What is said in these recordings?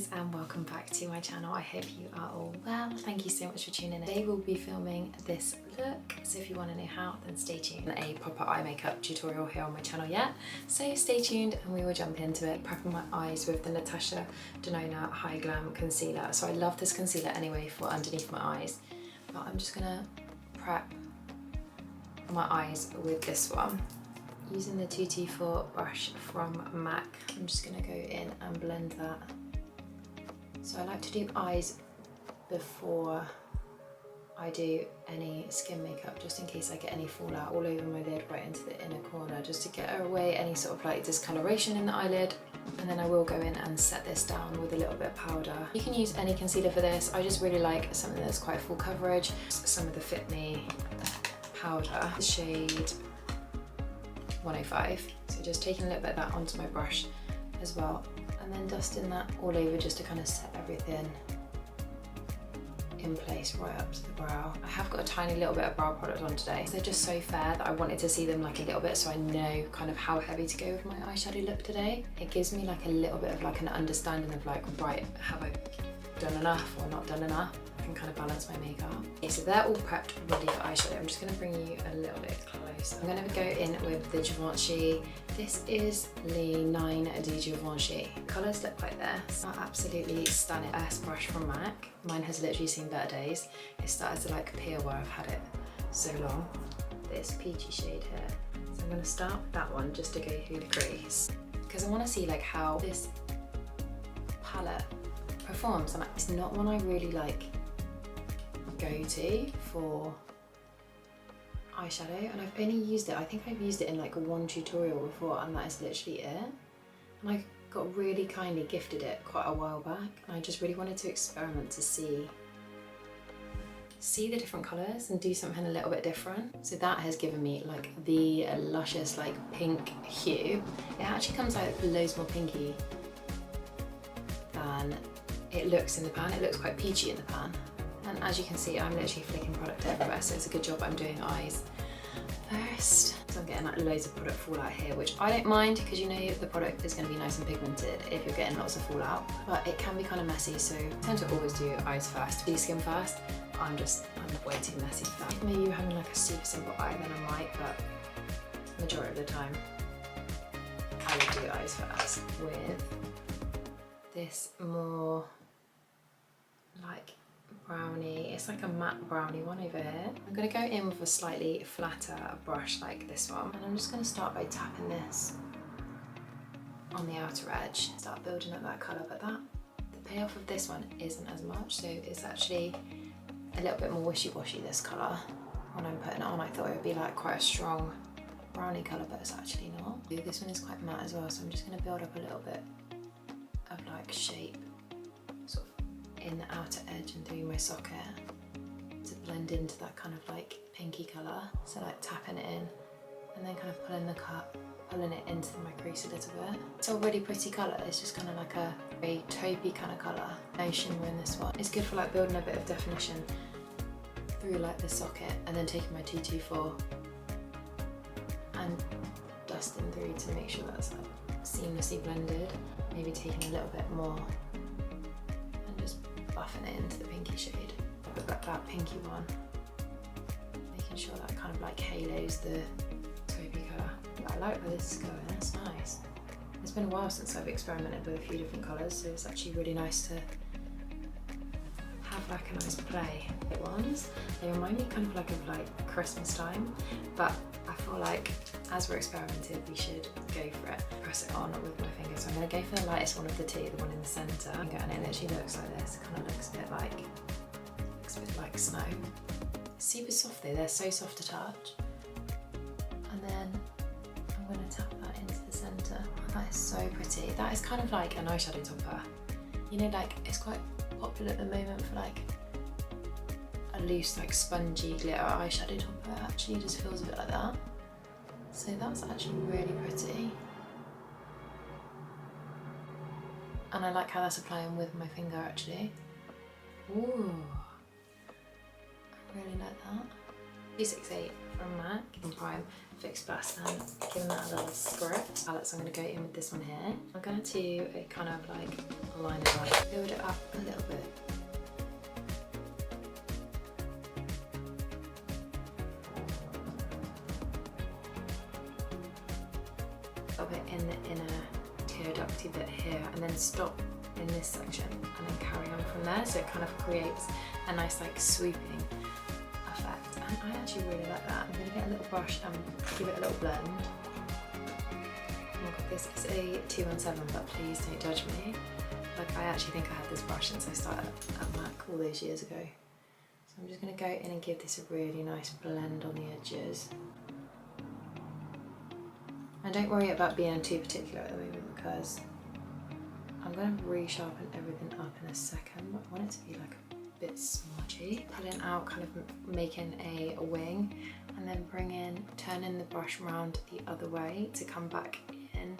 guys, and welcome back to my channel. I hope you are all well. Thank you so much for tuning in. Today we'll be filming this look, so if you want to know how, then stay tuned. A proper eye makeup tutorial here on my channel yet, so stay tuned and we will jump into it. Prepping my eyes with the Natasha Denona High Glam Concealer. So I love this concealer anyway for underneath my eyes, but I'm just gonna prep my eyes with this one. Using the 2T4 brush from MAC, I'm just gonna go in and blend that. So I like to do eyes before I do any skin makeup, just in case I get any fallout all over my lid right into the inner corner, just to get away any sort of like discoloration in the eyelid. And then I will go in and set this down with a little bit of powder. You can use any concealer for this. I just really like something that's quite full coverage. Some of the Fit Me powder, shade 105. So just taking a little bit of that onto my brush as well, and then dusting that all over just to kind of set everything in place right up to the brow. I have got a tiny little bit of brow product on today. They're just so fair that I wanted to see them like a little bit, so I know kind of how heavy to go with my eyeshadow look today. It gives me like a little bit of like an understanding of like, right, have I done enough or not done enough? I can kind of balance my makeup. Okay, so they're all prepped ready for eyeshadow. I'm just going to bring you a little bit close. I'm going to go in with the Givenchy. This is the 9D Givenchy. Colours look like this. Are absolutely stunning. First brush from MAC. Mine has literally seen better days. It started to like peel where I've had it so long. This peachy shade here. So I'm going to start with that one just to go through the crease, because I want to see like how this palette performs. And it's not one I really like go to for eyeshadow, and I've only used it, I think I've used it in like one tutorial before, and that is literally it. And I got really kindly gifted it quite a while back, and I just really wanted to experiment to see the different colours and do something a little bit different. So that has given me like the luscious like pink hue. It actually comes out loads more pinky than it looks in the pan. It looks quite peachy in the pan. And as you can see, I'm literally flicking product everywhere, so it's a good job I'm doing eyes first. So I'm getting like loads of product fallout here, which I don't mind, because you know the product is going to be nice and pigmented if you're getting lots of fallout, but it can be kind of messy, so I tend to always do eyes first, do skin first. I'm way too messy for that. Maybe you're having like a super simple eye, then I might, but majority of the time I would do eyes first with this more like brownie. It's like a matte brownie one over here. I'm going to go in with a slightly flatter brush like this one, and I'm just going to start by tapping this on the outer edge, start building up that colour. But the payoff of this one isn't as much, so it's actually a little bit more wishy-washy, this colour. When I'm putting it on, I thought it would be like quite a strong brownie colour, but it's actually not. This one is quite matte as well, so I'm just going to build up a little bit of like shape sort of in the outer edge and through my socket to blend into that kind of like pinky colour. So like tapping it in and then kind of pulling it into my crease a little bit. It's a really pretty colour. It's just kind of like a very taupey kind of colour. No shimmer in this one. It's good for like building a bit of definition through like the socket, and then taking my 224 and dusting through to make sure that's like seamlessly blended. Maybe taking a little bit more and just buffing it into the pinky shade. I've got that pinky one, making sure that kind of like halos the taupey colour. I like where this is going, it's nice. It's been a while since I've experimented with a few different colours, so it's actually really nice to have like a nice play. Ones, they remind me kind of like Christmas time, but I feel like as we're experimenting, we should go for it. Press it on with my fingers. So I'm going to go for the lightest one of the two, the one in the centre. And it literally looks like this. It kind of looks a bit like snow. Super soft though, they're so soft to touch. And then I'm going to tap that into the centre. Oh, that is so pretty. That is kind of like an eyeshadow topper. You know, like it's quite popular at the moment for like a loose like spongy glitter eyeshadow topper. It actually just feels a bit like that. So that's actually really pretty. And I like how that's applying with my finger actually. Ooh, I really like that. 268 from MAC in Prime Fix Plus, and giving that a little script. Palettes, I'm going to go in with this one here. I'm going to do a kind of like liner light build it up a little bit. A bit in the inner tear ducty bit here, and then stop in this section and then carry on from there, so it kind of creates a nice like swooping effect, and I actually really like that. I'm going to get a little brush and give it a little blend. Oh my god, this is a 217, but please don't judge me. Like, I actually think I had this brush since I started at MAC all those years ago. So I'm just going to go in and give this a really nice blend on the edges. And don't worry about being too particular at the moment, because I'm going to resharpen everything up in a second, but I want it to be like a bit smudgy. Pulling out, kind of making a wing, and then turning the brush around the other way to come back in.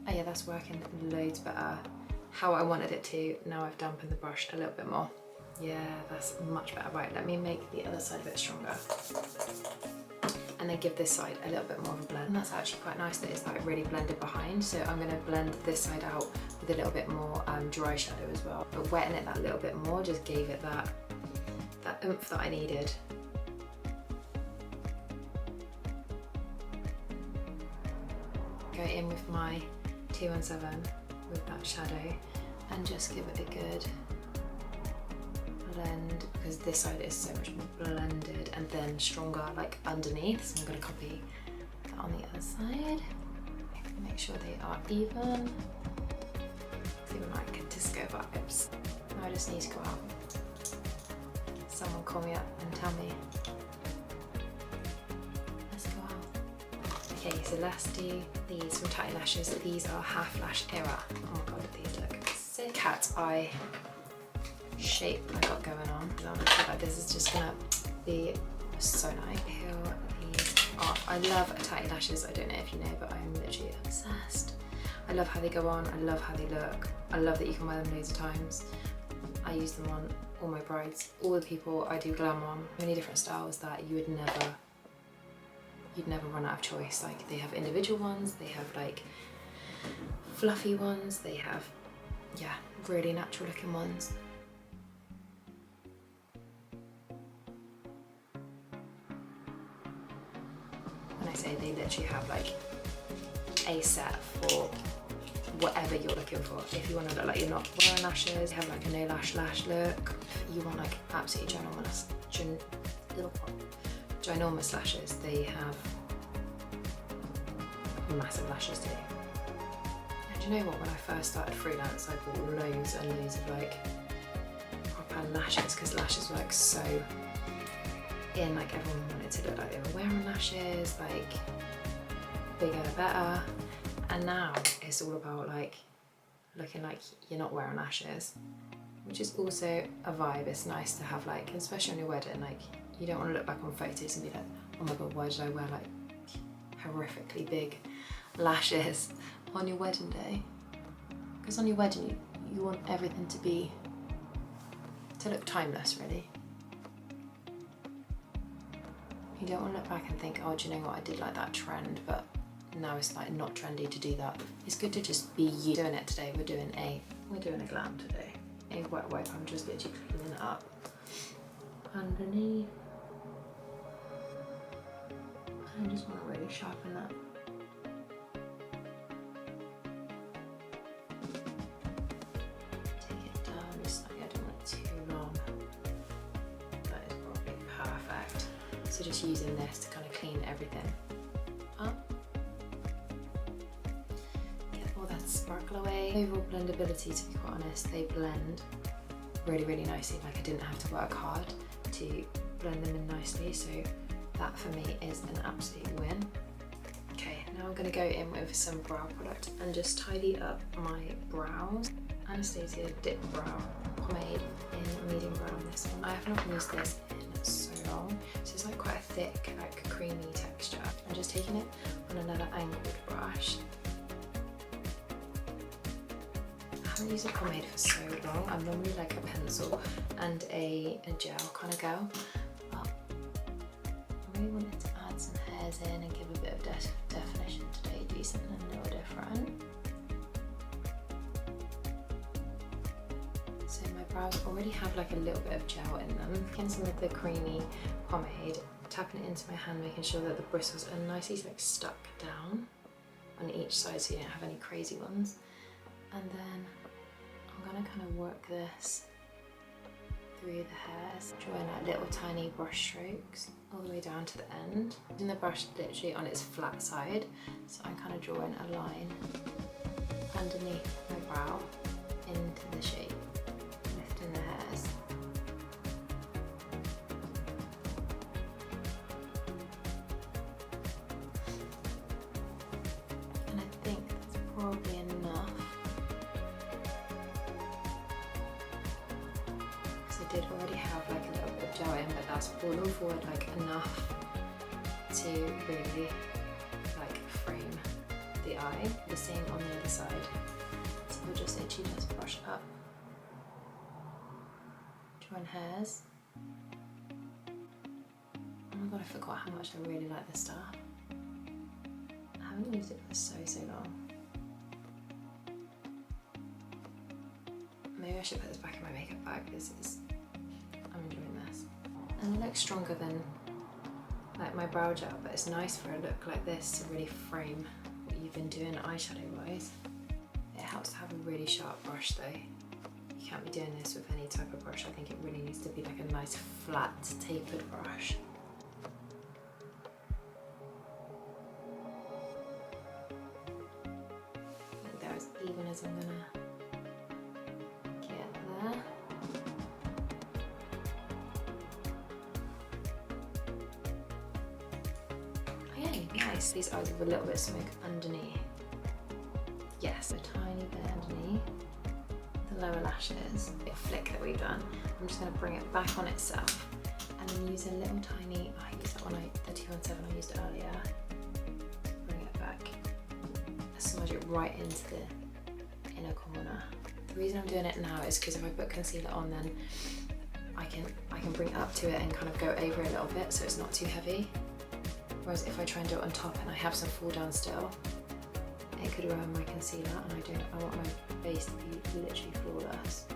Oh yeah, that's working loads better. How I wanted it to. Now I've dampened the brush a little bit more. Yeah, that's much better. Right, let me make the other side a bit stronger. And then give this side a little bit more of a blend. And that's actually quite nice that it's like really blended behind. So I'm going to blend this side out with a little bit more dry shadow as well. But wetting it that little bit more just gave it that oomph that I needed. Go in with my 217 with that shadow and just give it a good blend, because this side is so much more blended and then stronger like underneath. So I'm going to copy that on the other side. Make sure they are even. It's even like disco vibes. Now I just need to go out. Someone call me up and tell me. Let's go out. Okay, so let's do these from Tight Lashes. These are half Lash Era. Oh my god, these look sick. Cat's eye shape I got going on. I feel like this is just gonna be so nice. Peel these off. I love Tight Lashes. I don't know if you know, but I'm literally obsessed. I love how they go on. I love how they look. I love that you can wear them loads of times. I use them on all my brides, all the people I do glam on. Many different styles that you'd never run out of choice. Like, they have individual ones, they have like fluffy ones, they have, yeah, really natural looking ones. When I say they literally have like a set for whatever you're looking for. If you want to look like you're not wearing lashes, have like a no lash look, you want like absolutely ginormous lashes, they have massive lashes too. And you know what, when I first started freelance, I bought loads and loads of like proper lashes, because lashes were like so in, like everyone wanted to look like they were wearing lashes, like bigger better. And now it's all about like looking like you're not wearing lashes, which is also a vibe. It's nice to have, like, especially on your wedding, like you don't want to look back on photos and be like, oh my god, why did I wear like horrifically big lashes on your wedding day? Because on your wedding you want everything to look timeless, really. You don't want to look back and think, oh, do you know what, I did like that trend, but now it's like not trendy to do that. It's good to just be you. Doing it today. We're doing a glam today. A wet wipe. I'm just literally cleaning it up underneath. I just want to really sharpen that. Take it down just slightly. I don't want it too long. That is probably perfect. So just using this to kind of clean everything up. Sparkle away. Overall blendability, to be quite honest, they blend really, really nicely. Like, I didn't have to work hard to blend them in nicely, so that for me is an absolute win. Okay, now I'm going to go in with some brow product and just tidy up my brows. Anastasia Dip Brow Pomade in medium brown, this one. I have not used this in so long, so it's like quite a thick, like creamy texture. I'm just taking it on another angled brush. I haven't used a pomade for so long. I'm normally like a pencil and a gel kind of girl, but I'm really wanted to add some hairs in and give a bit of definition today, do something a little different. So my brows already have like a little bit of gel in them. Taking some of the creamy pomade, tapping it into my hand, making sure that the bristles are nicely like stuck down on each side so you don't have any crazy ones. And then I'm gonna kind of work this through the hairs, drawing like little tiny brush strokes all the way down to the end. Using the brush literally on its flat side, so I'm kind of drawing a line underneath my brow into the shape, lifting the hairs. And I think that's probably enough. I did already have like a little bit of gel in, but that's fallen forward like enough to really like frame the eye. The same on the other side. So we'll just literally just brush up, drawing hairs. Oh my god, I forgot how much I really like this stuff. I haven't used it for so long. Maybe I should put this back in my makeup bag because I'm enjoying this. And it looks stronger than like my brow gel, but it's nice for a look like this to really frame what you've been doing eyeshadow wise. It helps to have a really sharp brush though. You can't be doing this with any type of brush. I think it really needs to be like a nice flat tapered brush. I think they're as even as I'm gonna get there. Nice. These eyes have a little bit of smoke underneath. Yes, a tiny bit underneath the lower lashes. A bit of flick that we've done. I'm just going to bring it back on itself and then use a little tiny, I used that one, the 217 I used earlier. Bring it back. Smudge it right into the inner corner. The reason I'm doing it now is because if I put concealer on, then I can bring it up to it and kind of go over a little bit so it's not too heavy. Whereas if I try and do it on top and I have some fall down still, it could ruin my concealer, and I want my base to be literally flawless.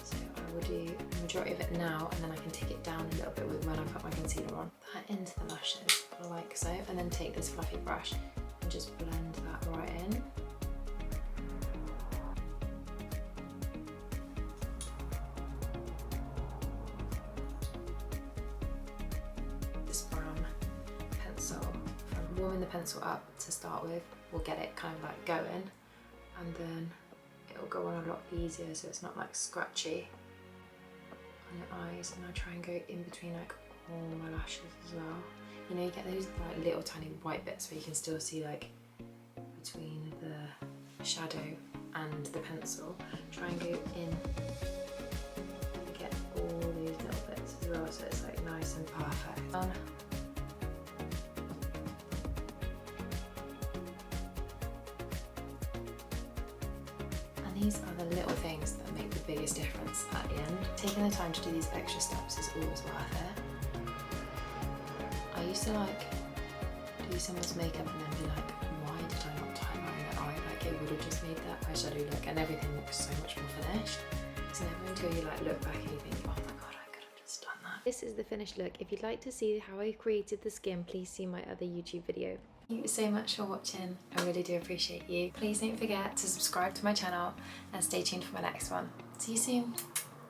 So I will do the majority of it now, and then I can take it down a little bit with when I put my concealer on. That into the lashes, like so, and then take this fluffy brush and just blend that right in. Warming the pencil up to start with will get it kind of like going, and then it'll go on a lot easier so it's not like scratchy on your eyes. And I try and go in between like all my lashes as well. You know, you get those like little tiny white bits where you can still see like between the shadow and the pencil. Try and go in and get all these little bits as well so it's like nice and perfect. These are the little things that make the biggest difference at the end. Taking the time to do these extra steps is always worth it. I used to like do someone's makeup and then be like, why did I not timeline their eye? Like it would have just made that eyeshadow look, and everything looks so much more finished. It's never until you like look back and you think, oh my god, I could have just done that. This is the finished look. If you'd like to see how I created the skin, please see my other YouTube video. Thank you so much for watching. I really do appreciate you. Please don't forget to subscribe to my channel and stay tuned for my next one. See you soon.